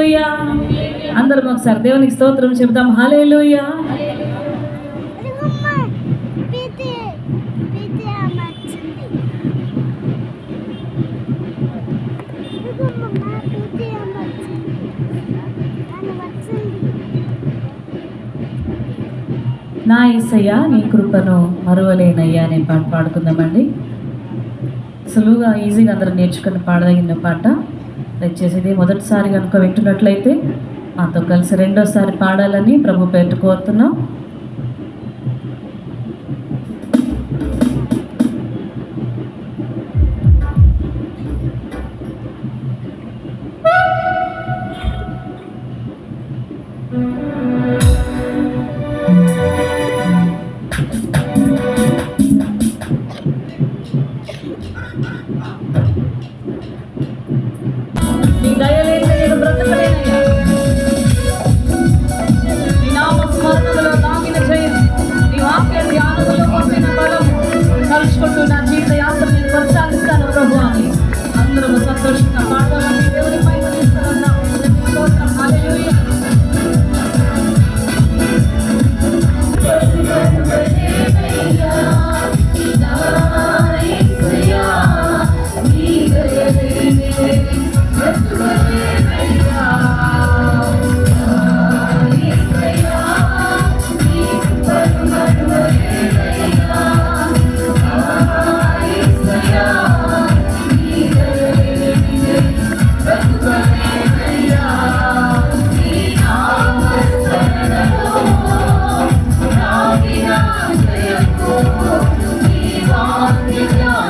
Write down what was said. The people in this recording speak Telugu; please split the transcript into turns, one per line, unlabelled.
హల్లెలూయా. అందరం ఒకసారి దేవునికి స్తోత్రం చెబుతాం. హల్లెలూయా. నా యేసయ్యా నీ కృపను మరువలేనయ్యా అనే పాట పాడుకుందామండి. సులువుగా ఈజీగా అందరూ నేర్చుకుని పాడదగిన పాట. దయచేసి ఇది మొదటిసారి కనుక వింటున్నట్లయితే మాతో కలిసి రెండోసారి పాడాలని ప్రభు పేరు కోరుతున్నాం. నీ దయలేని నేను బ్రతకలేనయ్యా. నీ నామ స్మరణలో దాగిన జయం, నీ వాక్య ధ్యానములో పొందిన బలం తలుచుకుంటూ నా జీవిత యాత్ర నేను కొనసాగిస్తాను ప్రభు అని అందరూ సంతోషంగా పాడాలని దేవుని పైన తీసుకున్నాం. హల్లెలూయా.
Yeah.